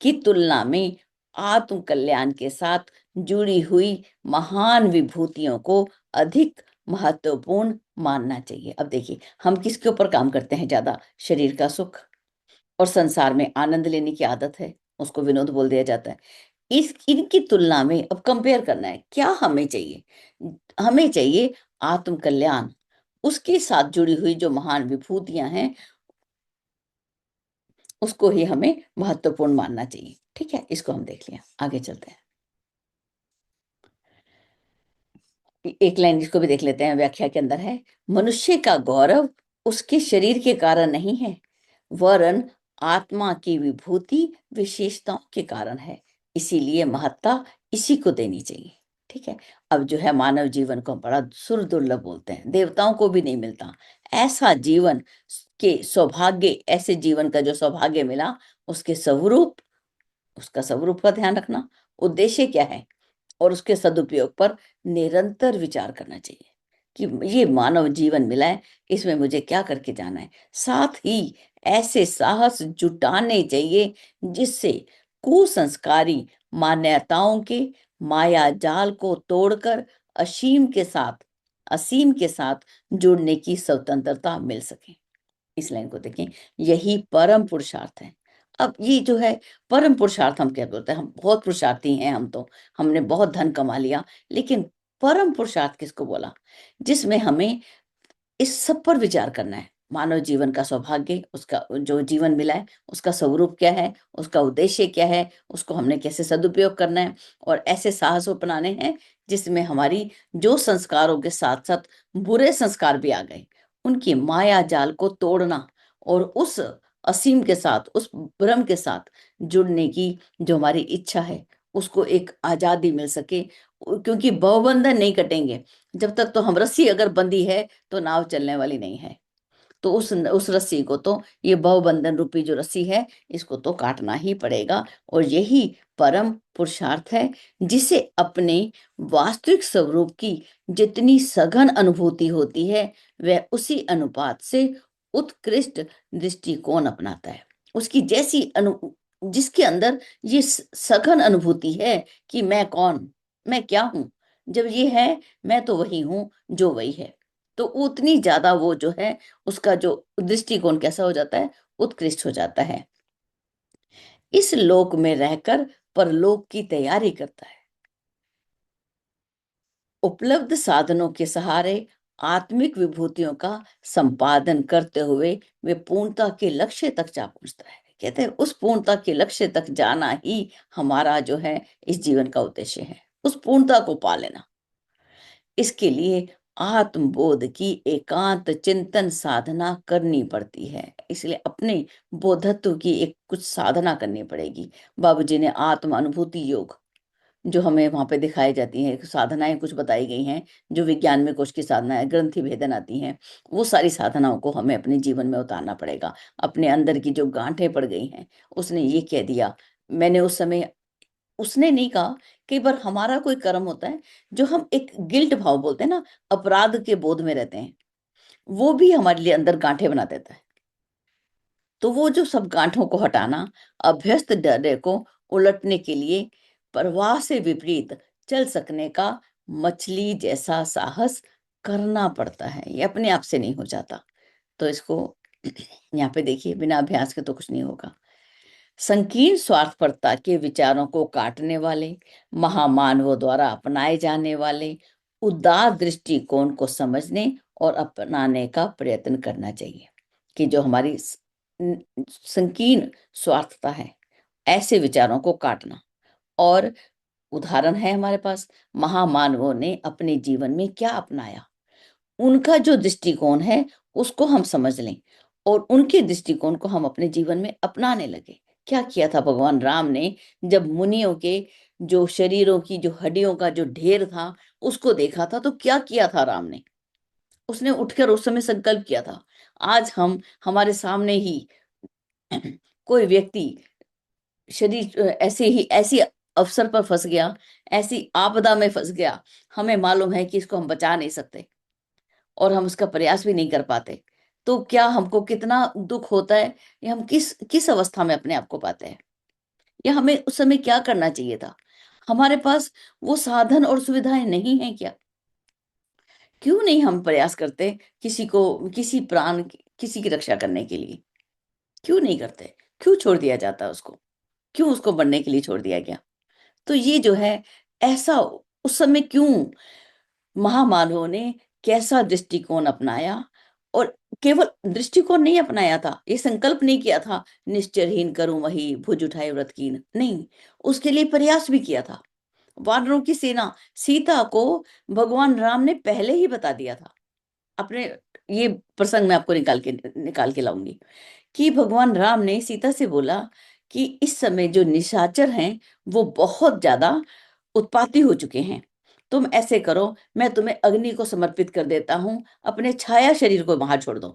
की तुलना में आत्म कल्याण के साथ जुड़ी हुई महान विभूतियों को अधिक महत्वपूर्ण मानना चाहिए। अब देखिए, हम किसके ऊपर काम करते हैं ज्यादा? शरीर का सुख और संसार में आनंद लेने की आदत है, उसको विनोद बोल दिया जाता है। इस इनकी तुलना में अब कंपेयर करना है, क्या हमें चाहिए? हमें चाहिए आत्म कल्याण, उसके साथ जुड़ी हुई जो महान विभूतियां हैं, उसको ही हमें महत्वपूर्ण मानना चाहिए। ठीक है, इसको हम देख लिया, आगे चलते हैं। एक लाइन इसको भी देख लेते हैं, व्याख्या के अंदर है, मनुष्य का गौरव उसके शरीर के कारण नहीं है, वरन आत्मा की विभूति विशेषताओं के कारण है, इसीलिए महत्ता इसी को देनी चाहिए। ठीक है, अब जो है मानव जीवन को बड़ा सुर दुर्लभ बोलते हैं, देवताओं को भी नहीं मिलता ऐसा जीवन के सौभाग्य, ऐसे जीवन का जो सौभाग्य मिला, उसके स्वरूप, उसका स्वरूप का ध्यान रखना, उद्देश्य क्या है, और उसके सदुपयोग पर निरंतर विचार करना चाहिए कि ये मानव जीवन मिला है, इसमें मुझे क्या करके जाना है। साथ ही ऐसे साहस जुटाने चाहिए जिससे कुसंस्कारी मान्यताओं के माया जाल को तोड़कर असीम के साथ जुड़ने की स्वतंत्रता मिल सके। इस लाइन को देखें, यही परम पुरुषार्थ है। अब ये जो है परम पुरुषार्थ, हम क्या बोलते हैं, हम बहुत पुरुषार्थी हैं, हम तो, हमने बहुत धन कमा लिया, लेकिन परम पुरुषार्थ किसको बोला? जिसमें हमें इस सब पर विचार करना है। मानव जीवन का सौभाग्य, उसका जो जीवन मिला है, उसका स्वरूप क्या है, उसका उद्देश्य क्या है, उसको हमने कैसे सदुपयोग करना है, और ऐसे साहस अपनाने हैं जिसमें हमारी जो संस्कारों के साथ साथ बुरे संस्कार भी आ गए, उनकी माया जाल को तोड़ना, और उस असीम के साथ, उस ब्रह्म के साथ जुड़ने की जो हमारी इच्छा है, उसको एक आजादी मिल सके। क्योंकि भवबंधन नहीं कटेंगे जब तक, तो हम रस्सी अगर बंधी है तो नाव चलने वाली नहीं है। तो उस रस्सी को तो, ये भवबंधन रूपी जो रस्सी है, इसको तो काटना ही पड़ेगा। और यही परम पुरुषार्थ है, जिसे अपने वास्तविक स्वरूप की जितनी सघन अनुभूति होती है, वह उसी अनुपात से उत्कृष्ट दृष्टिकोण अपनाता है। उसकी जैसी जिसके अंदर ये सघन अनुभूति है कि मैं कौन, मैं क्या हूं, जब ये है, मैं तो वही हूं जो वही है, तो उतनी ज्यादा वो जो है, उसका जो दृष्टिकोण कैसा हो जाता है, उत्कृष्ट हो जाता है। इस लोक में रहकर परलोक की तैयारी करता है। उपलब्ध साधनों के सहारे आत्मिक विभूतियों का संपादन करते हुए वे पूर्णता के लक्ष्य तक जा पहुंचता है। कहते हैं उस पूर्णता के लक्ष्य तक जाना ही हमारा जो है इस जीवन का उद्देश्य है, उस पूर्णता को पा लेना। इसके लिए आत्मबोध की एकांत चिंतन साधना करनी पड़ती है, इसलिए अपने बोधत्व की एक कुछ साधना करनी पड़ेगी। बाबूजी ने आत्म अनुभूति योग जो हमें वहां पे दिखाई जाती हैं, साधनाएं कुछ बताई गई हैं, जो विज्ञान में कुछ की साधनाएं, ग्रंथि भेदन आती हैं, वो सारी साधनाओं को हमें अपने जीवन में उतारना पड़ेगा। अपने अंदर की जो गांठें पड़ गई हैं, उसने ये कह दिया, मैंने उस समय, उसने नहीं कहा। कई बार हमारा कोई कर्म होता है जो हम एक गिल्ट भाव बोलते हैं ना, अपराध के बोध में रहते हैं, वो भी हमारे लिए अंदर गांठें बना देता है। तो वो जो सब गांठों को हटाना, अभ्यस्त डर को उलटने के लिए प्रवाह से विपरीत चल सकने का मछली जैसा साहस करना पड़ता है, ये अपने आप से नहीं हो जाता। तो इसको यहाँ पे देखिए, बिना अभ्यास के तो कुछ नहीं होगा। संकीर्ण स्वार्थपरता के विचारों को काटने वाले, महामानवों द्वारा अपनाए जाने वाले उदार दृष्टिकोण को समझने और अपनाने का प्रयत्न करना चाहिए। कि जो हमारी संकीर्ण स्वार्थता है, ऐसे विचारों को काटना। और उदाहरण है हमारे पास, महामानवों ने अपने जीवन में क्या अपनाया, उनका जो दृष्टिकोण है उसको हम समझ लें और उनके दृष्टिकोण को हम अपने जीवन में अपनाने लगे। क्या किया था भगवान राम ने, जब मुनियों के जो शरीरों की जो हड्डियों का जो ढेर था, उसको देखा था, तो क्या किया था राम ने, उसने उठकर उस समय संकल्प किया था। आज हम, हमारे सामने ही कोई व्यक्ति शरीर ऐसे ही ऐसी अवसर पर फंस गया, ऐसी आपदा में फंस गया, हमें मालूम है कि इसको हम बचा नहीं सकते और हम उसका प्रयास भी नहीं कर पाते, तो क्या हमको कितना दुख होता है, या हम किस किस अवस्था में अपने आप को पाते हैं, या हमें उस समय क्या करना चाहिए था। हमारे पास वो साधन और सुविधाएं नहीं है क्या? क्यों नहीं हम प्रयास करते किसी को, किसी प्राण किसी की रक्षा करने के लिए? क्यों नहीं करते? क्यों छोड़ दिया जाता है उसको? क्यों उसको बनने के लिए छोड़ दिया गया? तो ये जो है, ऐसा उस समय क्यों महामानवों ने कैसा दृष्टिकोण अपनाया, और केवल दृष्टिकोण नहीं अपनाया था, ये संकल्प नहीं किया था निश्चरहीन करूं वही भुज उठाए व्रत कीन, नहीं, उसके लिए प्रयास भी किया था। वानरों की सेना, सीता को भगवान राम ने पहले ही बता दिया था अपने, ये प्रसंग मैं आपको निकाल के लाऊंगी, कि भगवान राम ने सीता से बोला कि इस समय जो निशाचर हैं वो बहुत ज्यादा उत्पाती हो चुके हैं, तुम ऐसे करो, मैं तुम्हें अग्नि को समर्पित कर देता हूं, अपने छाया शरीर को वहां छोड़ दो।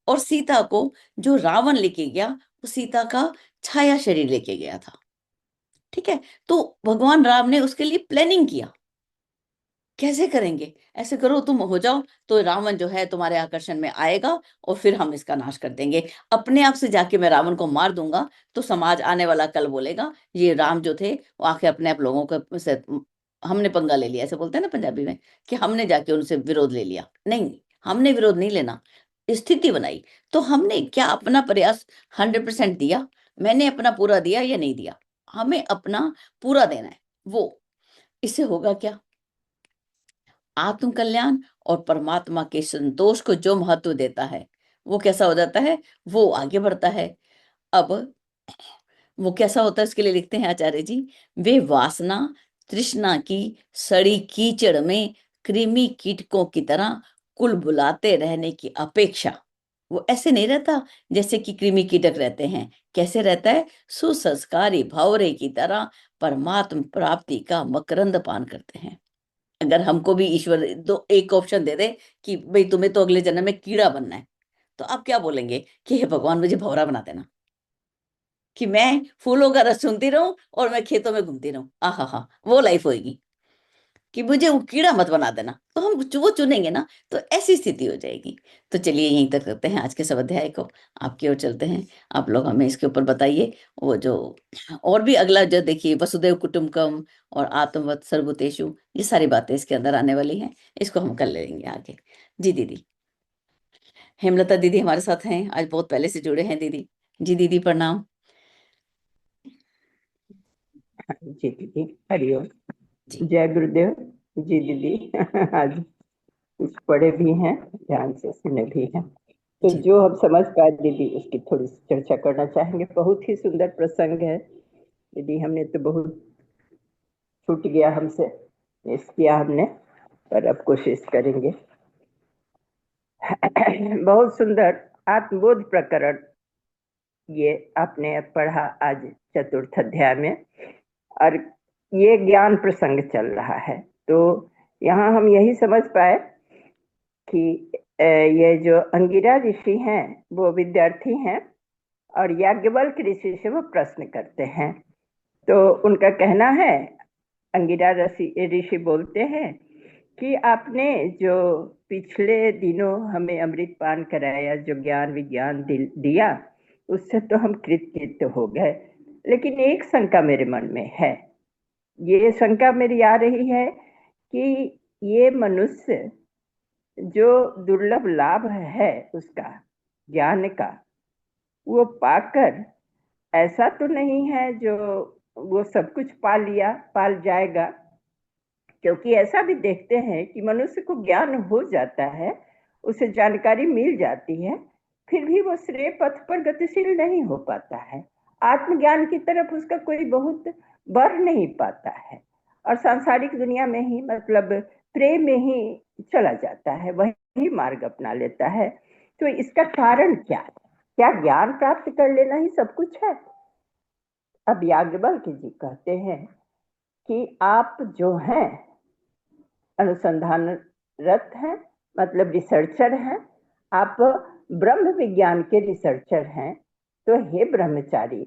और सीता को जो रावण लेके गया, वो सीता का छाया शरीर लेके गया था। ठीक है, तो भगवान राम ने उसके लिए प्लानिंग किया, कैसे करेंगे, ऐसे करो तुम हो जाओ, तो रावण जो है तुम्हारे आकर्षण में आएगा और फिर हम इसका नाश कर देंगे। अपने आप से जाके मैं रावण को मार दूंगा, तो समाज आने वाला कल बोलेगा ये राम जो थे वो आके अपने आप लोगों को से हमने पंगा ले लिया, ऐसे बोलते हैं ना पंजाबी में, कि हमने जाके उनसे विरोध ले लिया। नहीं, हमने विरोध नहीं लेना, स्थिति बनाई। तो हमने क्या अपना प्रयास 100% दिया? मैंने अपना पूरा दिया या नहीं दिया? हमें अपना पूरा देना है। वो इससे होगा क्या, आत्म कल्याण और परमात्मा के संतोष को जो महत्व देता है, वो कैसा हो जाता है, वो आगे बढ़ता है। अब वो कैसा होता है, इसके लिए लिखते हैं आचार्य जी, वे वासना तृष्णा की सड़ी कीचड़ में कृमि कीटकों की तरह कुल बुलाते रहने की अपेक्षा, वो ऐसे नहीं रहता जैसे कि कृमि कीटक रहते हैं। कैसे रहता है, सुसंस्कारी भंवरे की तरह परमात्म प्राप्ति का मकरंद पान करते हैं। अगर हमको भी ईश्वर दो एक ऑप्शन दे दे कि भाई तुम्हें तो अगले जन्म में कीड़ा बनना है, तो आप क्या बोलेंगे कि हे भगवान मुझे भंवरा बना देना, कि मैं फूलों का रस सुनती रहूं और मैं खेतों में घूमती रहूं, आहा हा, वो लाइफ होगी। कि मुझे वो कीड़ा मत बना देना, तो हम वो चुनेंगे ना, तो ऐसी स्थिति हो जाएगी। तो चलिए यहीं तक करते हैं आज के सब अध्याय को, आपकी ओर चलते हैं। आप लोग हमें इसके ऊपर बताइए, वो जो और भी अगला जो देखिए, वसुदेव कुटुंबकम और आत्मवत सर्वभूतेषु, ये सारी बातें इसके अंदर आने वाली हैं, इसको हम कर लेंगे आगे। जी दीदी। हेमलता दीदी हमारे साथ हैं, आज बहुत पहले से जुड़े हैं दीदी। जी दीदी प्रणाम। जी दीदी, हरिओम। जी। जय गुरुदेव। जी दीदी, आज कुछ पढ़े भी हैं, ध्यान से सुने भी हैं, तो जी। जो हम समझ पाए दीदी उसकी थोड़ी सी चर्चा करना चाहेंगे। बहुत ही सुंदर प्रसंग है दीदी, हमने तो बहुत छूट गया हमसे, मिस किया हमने, पर अब कोशिश करेंगे। बहुत सुंदर आत्मबोध प्रकरण ये आपने पढ़ा आज चतुर्थ अध्याय में, और ये ज्ञान प्रसंग चल रहा है। तो यहाँ हम यही समझ पाए कि ये जो अंगिरा ऋषि हैं वो विद्यार्थी हैं, और याज्ञवल्क्य ऋषि से वो प्रश्न करते हैं। तो उनका कहना है, अंगिरा ऋषि बोलते हैं कि आपने जो पिछले दिनों हमें अमृत पान कराया, जो ज्ञान विज्ञान दिया, उससे तो हम कृतकृत्य हो गए, लेकिन एक शंका मेरे मन में है। ये शंका मेरी आ रही है कि ये मनुष्य जो दुर्लभ लाभ है उसका, ज्ञान का, वो पाकर ऐसा तो नहीं है जो वो सब कुछ पा लिया, पाल जाएगा। क्योंकि ऐसा भी देखते हैं कि मनुष्य को ज्ञान हो जाता है, उसे जानकारी मिल जाती है, फिर भी वो श्रेय पथ पर गतिशील नहीं हो पाता है, आत्मज्ञान की तरफ उसका कोई बहुत बढ़ नहीं पाता है, और सांसारिक दुनिया में ही, मतलब प्रेम में ही चला जाता है, वही मार्ग अपना लेता है। तो इसका कारण क्या है? क्या ज्ञान प्राप्त कर लेना ही सब कुछ है? अब याज्ञवल्क्य जी कहते हैं कि आप जो हैं अनुसंधानरत हैं, मतलब रिसर्चर हैं, आप ब्रह्म विज्ञान के रिसर्चर हैं। तो हे ब्रह्मचारी,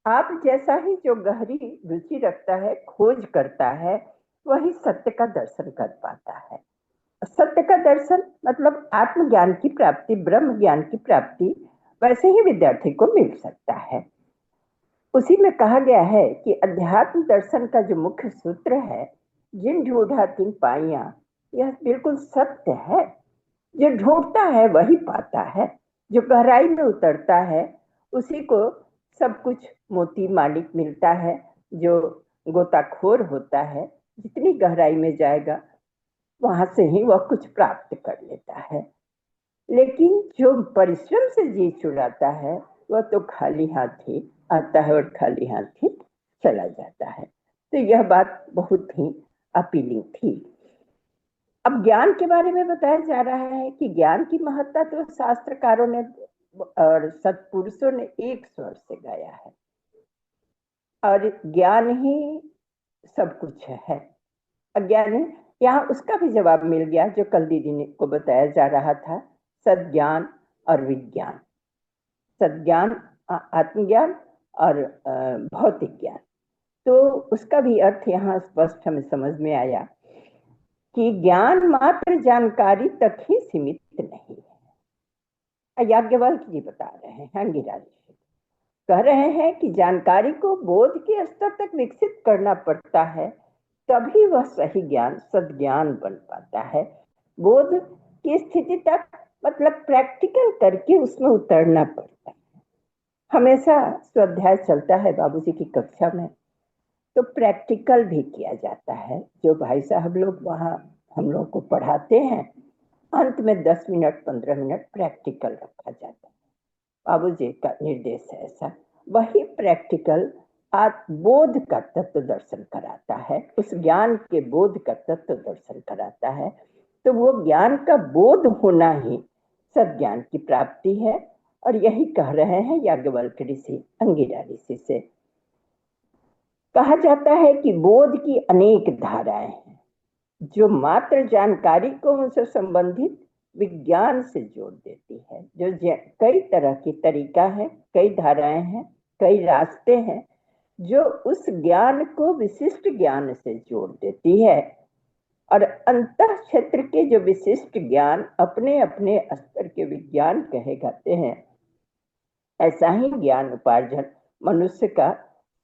आप जैसा ही जो गहरी रुचि रखता है, खोज करता है, वही सत्य का दर्शन कर पाता है। सत्य का दर्शन मतलब आत्मज्ञान की प्राप्ति, ब्रह्म ज्ञान की प्राप्ति वैसे ही विद्यार्थी को मिल सकता है। उसी में कहा गया है कि अध्यात्म दर्शन का जो मुख्य सूत्र है, जिन ढूंढा तिन पाइया, यह बिल्कुल सत्य है। जो ढूंढता है वही पाता है, जो गहराई में उतरता है उसी को सब कुछ मोती माणिक मिलता है। जो गोताखोर होता है, जितनी गहराई में जाएगा वहां से ही वह कुछ प्राप्त कर लेता है। लेकिन जो परिश्रम से जी चुराता है, वह तो खाली हाथ ही आता है और खाली हाथ ही चला जाता है। तो यह बात बहुत ही अपीलिंग थी। अब ज्ञान के बारे में बताया जा रहा है कि ज्ञान की महत्ता तो शास्त्रकारों ने और सत्पुरुषों ने एक स्वर से गाया है, और ज्ञान ही सब कुछ है। अज्ञानी, यहाँ उसका भी जवाब मिल गया जो कल दीदी को बताया जा रहा था, सज्ञान और विज्ञान। सज्ञान आत्मज्ञान और भौतिक ज्ञान। तो उसका भी अर्थ यहाँ स्पष्ट हमें समझ में आया कि ज्ञान मात्र जानकारी तक ही सीमित नहीं है। याज्ञवल्क्य जी बता रहे हैं, अंगिरा ऋषि कह रहे हैं कि जानकारी को बोध के स्तर तक विकसित करना पड़ता है, तभी वह सही ज्ञान सद्ज्ञान बन पाता है। बोध की स्थिति तक, मतलब प्रैक्टिकल करके उसमें उतरना पड़ता है। हमेशा स्वाध्याय चलता है बाबूजी की कक्षा में, तो प्रैक्टिकल भी किया जाता है। जो भाई साहब लोग वहाँ हम लोग को पढ़ाते हैं, अंत में 10 मिनट 15 मिनट प्रैक्टिकल रखा जाता है। बाबूजी का निर्देश है ऐसा। वही प्रैक्टिकल बोध का तत्व दर्शन कराता है, उस ज्ञान के बोध का तत्व दर्शन कराता है। तो वो ज्ञान का बोध होना ही सज्ञान की प्राप्ति है, और यही कह रहे हैं याज्ञवल्क्य ऋषि अंगिरा ऋषि से। कहा जाता है कि बोध की अनेक धाराएं हैं जो मात्र जानकारी को उनसे संबंधित विज्ञान से जोड़ देती है, जो कई तरह की तरीका है, कई धाराएं हैं, कई रास्ते हैं जो उस ज्ञान को विशिष्ट ज्ञान से जोड़ देती है। और अंतः क्षेत्र के जो विशिष्ट ज्ञान अपने अपने स्तर के विज्ञान कहे जाते हैं, ऐसा ही ज्ञान उपार्जन मनुष्य का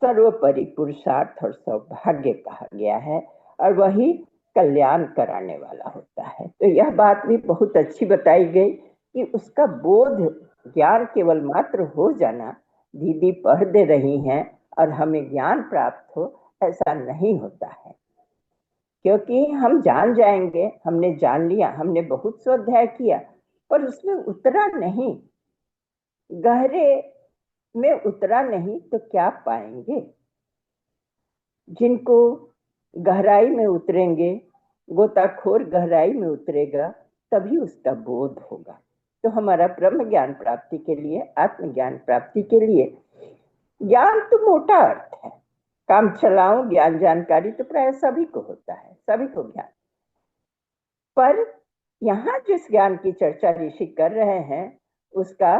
सर्वोपरि पुरुषार्थ और सौभाग्य कहा गया है, और वही कल्याण कराने वाला होता है। तो यह बात भी बहुत अच्छी बताई गई कि उसका बोध ज्ञान केवल मात्र हो जाना, दीदी पढ़ दे रही हैं और हमें ज्ञान प्राप्त हो, ऐसा नहीं होता है। क्योंकि हम जान जाएंगे, हमने जान लिया, हमने बहुत स्वाध्याय किया, पर उसमें उतरा नहीं, गहरे में उतरा नहीं, तो क्या पाएंगे। जिनको गहराई में उतरेंगे, गोताखोर गहराई में उतरेगा, तभी उसका बोध होगा। तो हमारा ब्रह्म ज्ञान प्राप्ति के लिए, आत्मज्ञान प्राप्ति के लिए, ज्ञान तो मोटा अर्थ है, काम चलाओ ज्ञान जानकारी तो प्राय सभी को होता है, सभी को ज्ञान। पर यहाँ जिस ज्ञान की चर्चा ऋषि कर रहे हैं, उसका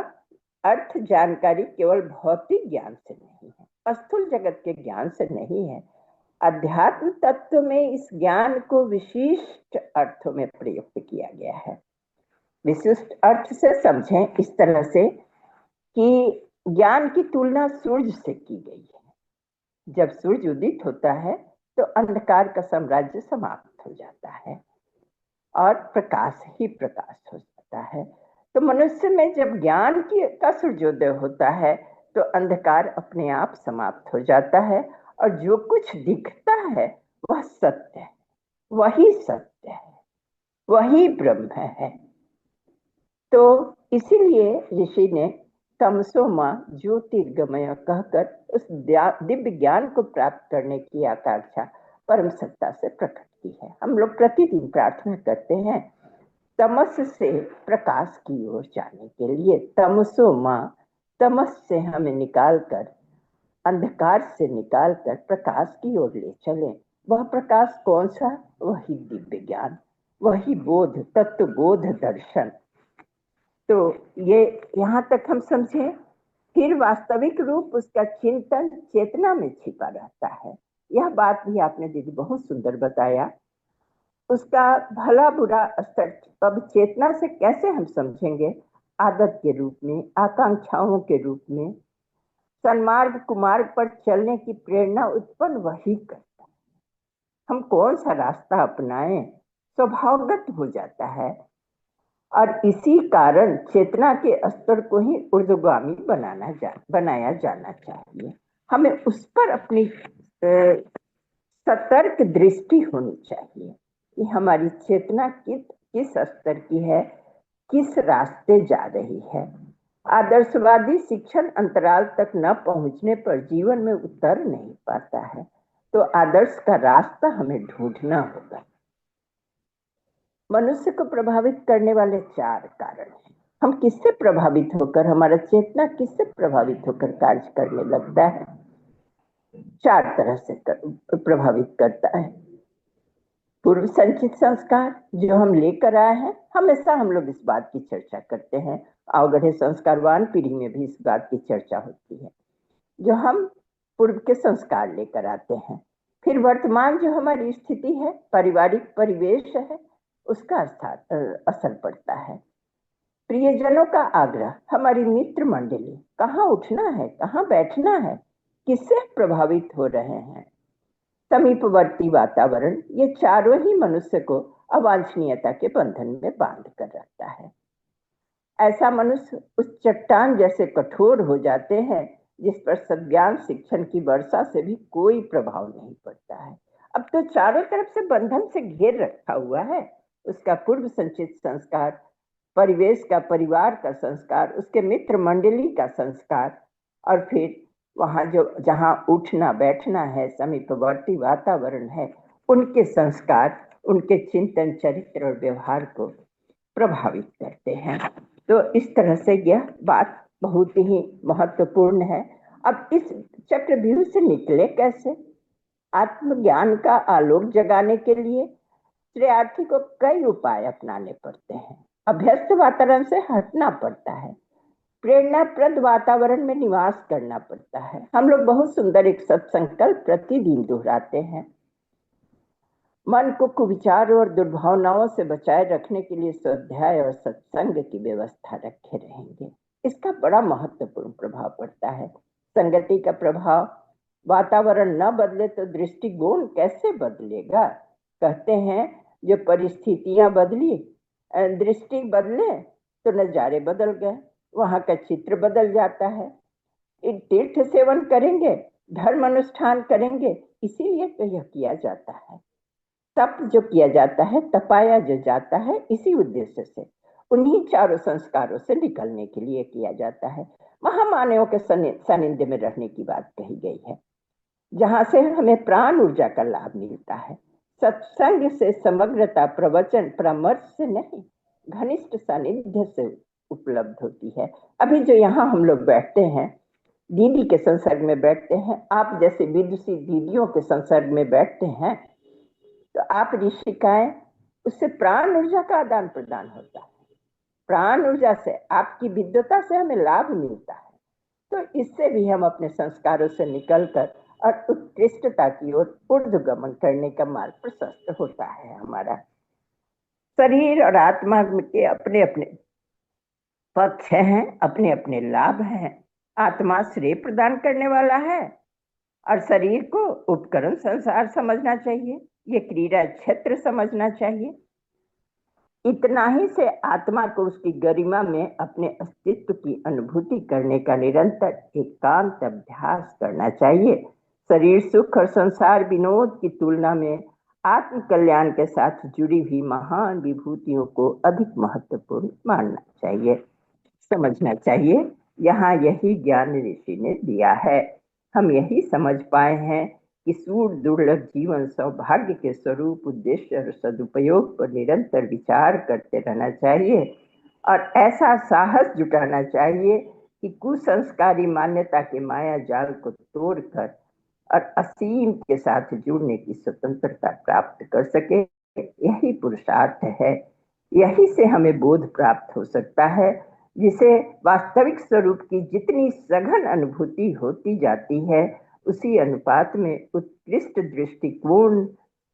अर्थ जानकारी केवल भौतिक ज्ञान से नहीं है, स्थूल जगत के ज्ञान से नहीं है। अध्यात्म तत्व में इस ज्ञान को विशिष्ट अर्थों में प्रयुक्त किया गया है। विशिष्ट अर्थ से समझें इस तरह से कि ज्ञान की तुलना सूर्य से की गई है। जब सूर्य उदित होता है तो अंधकार का साम्राज्य समाप्त हो जाता है और प्रकाश ही प्रकाश हो जाता है। तो मनुष्य में जब ज्ञान का सूर्योदय होता है तो अंधकार अपने आप समाप्त हो जाता है, और जो कुछ दिखता है वह सत्य है, वही सत्य है, वही ब्रह्म है। तो इसीलिए ऋषि ने तमसो मां ज्योतिर्गमय कहकर उस दिव्य ज्ञान को प्राप्त करने की आकांक्षा परम सत्ता से प्रकट की है। हम लोग प्रतिदिन प्रार्थना करते हैं तमस से प्रकाश की ओर जाने के लिए। तमसो मां, तमस से हमें निकालकर, अंधकार से निकालकर प्रकाश की ओर ले चले। वह प्रकाश कौन सा? वही दिव्य ज्ञान, वही बोध, तत्व बोध दर्शन। तो ये यहाँ तक हम समझे। फिर वास्तविक रूप उसका चिंतन चेतना में छिपा रहता है। यह बात भी आपने दीदी बहुत सुंदर बताया। उसका भला बुरा स्तर अब चेतना से कैसे हम समझेंगे? आदत के रूप में, आकांक्षाओं के रूप में, सन्मार्ग कुमार्ग पर चलने की प्रेरणा उत्पन्न वही करता है। हम कौन सा रास्ता अपनाएं, स्वभावगत हो जाता है। और इसी कारण चेतना के स्तर को ही ऊर्ध्वगामी बनाया जाना चाहिए। हमें उस पर अपनी सतर्क दृष्टि होनी चाहिए कि हमारी चेतना किस स्तर की है, किस रास्ते जा रही है। आदर्शवादी शिक्षण अंतराल तक न पहुंचने पर जीवन में उतर नहीं पाता है। तो आदर्श का रास्ता हमें ढूंढना होगा। मनुष्य को प्रभावित करने वाले 4 कारण हैं। हम किससे प्रभावित होकर, हमारा चेतना किससे प्रभावित होकर कार्य करने लगता है? 4 तरह से प्रभावित करता है। पूर्व संचित संस्कार जो हम लेकर आए हैं, हमेशा हम लोग इस बात की चर्चा करते हैं। अवगढ़े संस्कारवान पीढ़ी में भी इस बात की चर्चा होती है। जो हम पूर्व के संस्कार लेकर आते हैं, फिर वर्तमान जो हमारी स्थिति है, पारिवारिक परिवेश है, उसका असर पड़ता है। प्रियजनों का आग्रह, हमारी मित्र मंडली, कहाँ उठना है, कहाँ बैठना है, किससे प्रभावित हो रहे हैं, समीपवर्ती वातावरण, ये चारों ही मनुष्य को अवांछनीयता के बंधन में बांध कर रखता है। ऐसा मनुष्य उस चट्टान जैसे कठोर हो जाते हैं जिस पर सज्ञान शिक्षण की वर्षा से भी कोई प्रभाव नहीं पड़ता है। अब तो चारों तरफ से बंधन से घेर रखा हुआ है। उसका पूर्व संचित संस्कार, परिवेश का, परिवार का संस्कार, उसके मित्र मंडली का संस्कार, और फिर वहां जहां उठना बैठना है, समीपवर्ती वातावरण है, उनके संस्कार, उनके चिंतन, चरित्र और व्यवहार को प्रभावित करते हैं। तो इस तरह से यह बात बहुत ही महत्वपूर्ण है। अब इस चक्रव्यूह से निकले कैसे? आत्मज्ञान का आलोक जगाने के लिए श्रेयार्थी को कई उपाय अपनाने पड़ते हैं। अभ्यस्त वातावरण से हटना पड़ता है, प्रेरणाप्रद वातावरण में निवास करना पड़ता है। हम लोग बहुत सुंदर एक सत्संकल्प प्रतिदिन दोहराते हैं। मन को कुविचारों और दुर्भावनाओं से बचाए रखने के लिए स्वाध्याय और सत्संग की व्यवस्था रखे रहेंगे। इसका बड़ा महत्वपूर्ण प्रभाव पड़ता है। संगति का प्रभाव, वातावरण न बदले तो दृष्टिकोण कैसे बदलेगा। कहते हैं जो परिस्थितियां बदली, दृष्टि बदले तो नजारे बदल गए, वहां का चित्र बदल जाता है। तीर्थ सेवन करेंगे, धर्म अनुष्ठान करेंगे, इसीलिए तो यह किया जाता है। तप जो किया जाता है, तपाया जो जाता है, इसी उद्देश्य से, उन्हीं चारों संस्कारों से निकलने के लिए किया जाता है। महामानवों के सानिध्य में रहने की बात कही गई है, जहां से हमें प्राण ऊर्जा का लाभ मिलता है। सत्संग से समग्रता प्रवचन परामर्श से नहीं, घनिष्ठ सानिध्य से उपलब्ध होती है। अभी जो यहाँ हम लोग बैठते हैं, दीदी के संसर्ग में बैठते हैं, आप जैसे विदुषी दीदियों के संसर्ग में बैठते हैं, तो आप ऋषिकाएं, उससे प्राण ऊर्जा का आदान प्रदान होता है। प्राण ऊर्जा से, आपकी विद्वता से हमें लाभ मिलता है। तो इससे भी हम अपने संस्कारों से निकलकर और उत्कृष्टता की ओर ऊर्ध्वगमन करने का मार्ग प्रशस्त होता है हमारा। शरीर और आत्मा के अपने अपने पक्ष हैं, अपने अपने लाभ हैं। आत्मा श्रेय प्रदान करने वाला है और शरीर को उपकरण संसार समझना चाहिए, ये क्रीड़ा क्षेत्र समझना चाहिए। इतना ही से आत्मा को उसकी गरिमा में अपने अस्तित्व की अनुभूति करने का निरंतर एकांत अभ्यास करना चाहिए। शरीर सुख और संसार विनोद की तुलना में आत्म कल्याण के साथ जुड़ी हुई महान विभूतियों को अधिक महत्वपूर्ण मानना चाहिए, समझना चाहिए। यहाँ यही ज्ञान ऋषि ने दिया है। हम यही समझ पाए हैं कि सूर दुर्लभ जीवन सौभाग्य के स्वरूप, उद्देश्य और सदुपयोग पर निरंतर विचार करते रहना चाहिए और ऐसा साहस जुटाना चाहिए कि कुसंस्कारी मान्यता के माया जाल को तोड़कर और असीम के साथ जुड़ने की स्वतंत्रता प्राप्त कर सके। यही पुरुषार्थ है। यही से हमें बोध प्राप्त हो सकता है, जिसे वास्तविक स्वरूप की जितनी सघन अनुभूति होती जाती है, उसी अनुपात में उत्कृष्ट दृष्टिकोण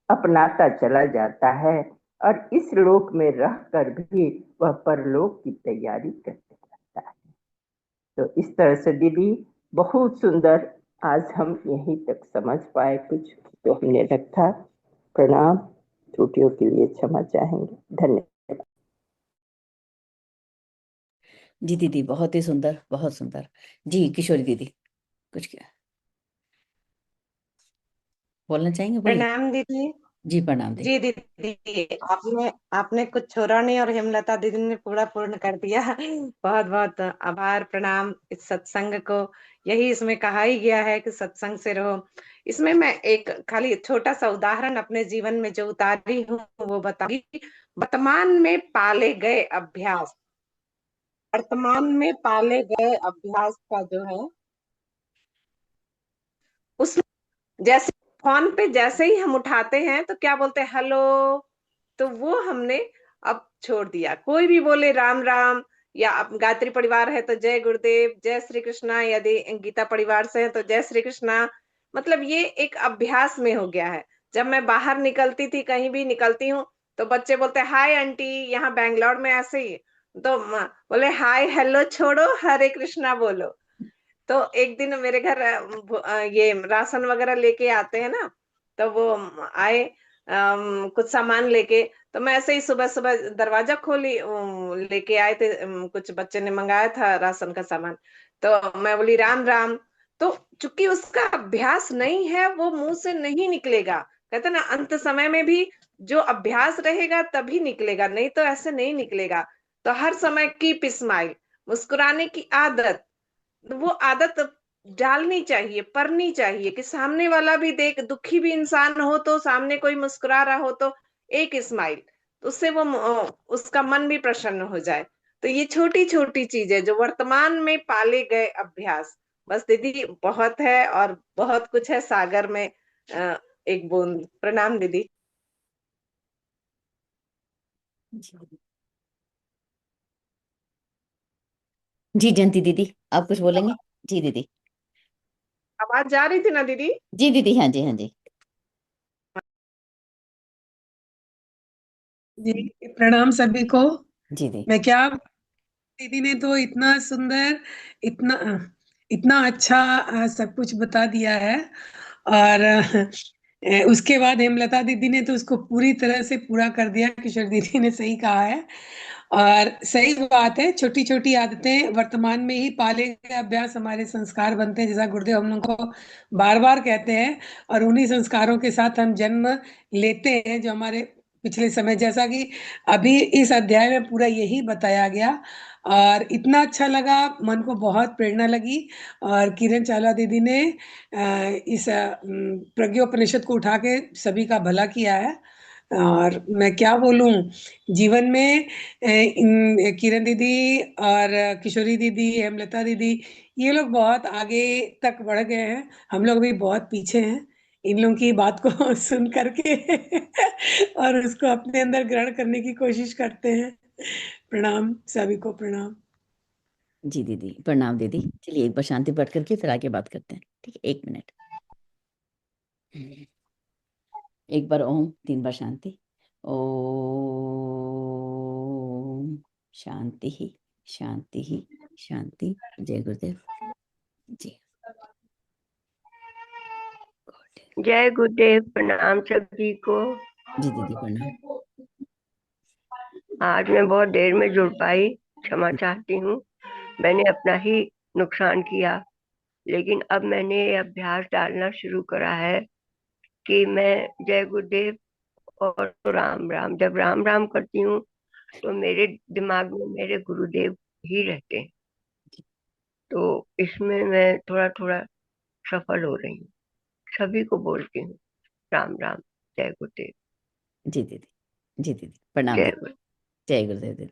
अपनाता चला जाता है और इस लोक में रहकर भी वह परलोक की तैयारी करते रहता है। तो इस तरह से दीदी, बहुत सुंदर, आज हम यहीं तक समझ पाए, कुछ तो हमने रखा। प्रणाम, त्रुटियों के लिए क्षमा चाहेंगे। धन्यवाद। जी दीदी, बहुत ही सुंदर, बहुत सुंदर। जी किशोरी दीदी, कुछ क्या बोलना चाहेंगे? बोलिए। प्रणाम दीदी। जी प्रणाम दीदी। जी दीदी, आपने आपने कुछ छोड़ा नहीं और हेमलता दीदी ने पूरा पूर्ण कर दिया। बहुत बहुत आभार, प्रणाम। इस सत्संग को, यही इसमें कहा ही गया है कि सत्संग से रहो। इसमें मैं एक खाली छोटा सा उदाहरण अपने जीवन में जो उतारी हूँ वो बताऊंगी। वर्तमान में पाले गए अभ्यास, वर्तमान में पाले गए अभ्यास का जो है, उस जैसे फोन पे जैसे ही हम उठाते हैं तो क्या बोलते हैं, हेलो। तो वो हमने अब छोड़ दिया। कोई भी बोले राम राम, या अब गायत्री परिवार है तो जय गुरुदेव, जय श्री कृष्णा, यदि गीता परिवार से है तो जय श्री कृष्णा। मतलब ये एक अभ्यास में हो गया है। जब मैं बाहर निकलती थी, कहीं भी निकलती हूँ, तो बच्चे बोलते हाय आंटी, यहाँ बैंगलोर में ऐसे ही। तो बोले हाय हेलो छोड़ो, हरे कृष्णा बोलो। तो एक दिन मेरे घर ये राशन वगैरह लेके आते हैं ना, तो वो आए कुछ सामान लेके। तो मैं ऐसे ही सुबह सुबह दरवाजा खोली, लेके आए थे, कुछ बच्चे ने मंगाया था राशन का सामान। तो मैं बोली राम राम। तो चूंकि उसका अभ्यास नहीं है, वो मुंह से नहीं निकलेगा। कहते ना, अंत समय में भी जो अभ्यास रहेगा तभी निकलेगा, नहीं तो ऐसे नहीं निकलेगा। तो हर समय कीप स्माइल, मुस्कुराने की आदत, वो आदत डालनी चाहिए, परनी चाहिए कि सामने वाला भी देख, दुखी भी इंसान हो तो सामने कोई मुस्कुरा रहा हो तो एक स्माइल, उससे वो उसका मन भी प्रसन्न हो जाए। तो ये छोटी छोटी चीजें जो वर्तमान में पाले गए अभ्यास, बस दीदी बहुत है और बहुत कुछ है सागर में, एक बूंद। प्रणाम दीदी। जी जी जयंती दीदी, आप कुछ बोलेंगे? जी दीदी। आवाज जा रही थी ना दीदी? जी दीदी, हाँ जी, हाँ जी। जी, प्रणाम सभी को। जी दी। मैं क्या, दीदी ने तो इतना सुंदर, इतना इतना अच्छा सब कुछ बता दिया है। और उसके बाद हेमलता दीदी ने तो उसको पूरी तरह से पूरा कर दिया। किशोर दीदी ने सही कहा है, और सही बात है। छोटी छोटी आदतें वर्तमान में ही पाले गए अभ्यास हमारे संस्कार बनते हैं, जैसा गुरुदेव हम लोग को बार बार कहते हैं। और उन्हीं संस्कारों के साथ हम जन्म लेते हैं, जो हमारे पिछले समय, जैसा कि अभी इस अध्याय में पूरा यही बताया गया। और इतना अच्छा लगा, मन को बहुत प्रेरणा लगी। और किरण चावला दीदी ने इस प्रज्ञोपनिषद को उठा के सभी का भला किया है। और मैं क्या बोलूं, जीवन में किरण दीदी और किशोरी दीदी, हेमलता दीदी, ये लोग बहुत आगे तक बढ़ गए हैं। हम लोग भी बहुत पीछे हैं इन लोगों की बात को सुन करके और उसको अपने अंदर ग्रहण करने की कोशिश करते हैं। प्रणाम सभी को, प्रणाम। जी दीदी, प्रणाम दीदी। चलिए एक बार शांति पाठ करके फिर आगे बात करते हैं, ठीक है? 1 मिनट। एक बार ओम, 3 बार शांति। ओम शांति ही, शांति ही, शांति। जय गुरुदेव जी। जय गुरुदेव, प्रणाम सभी को। जी दीदी, प्रणाम। आज मैं बहुत देर में जुड़ पाई, क्षमा चाहती हूँ। मैंने अपना ही नुकसान किया, लेकिन अब मैंने ये अभ्यास डालना शुरू करा है कि मैं जय गुरुदेव और राम राम, जब राम राम करती हूँ तो मेरे दिमाग में मेरे गुरुदेव ही रहते हैं। तो इसमें मैं थोड़ा थोड़ा सफल हो रही हूँ। सभी को बोलती हूँ राम राम, जय गुरुदेव, जी दीदी, जी दीदी, प्रणाम जय दीदी। गुरु। जय गुरुदेव दीदी।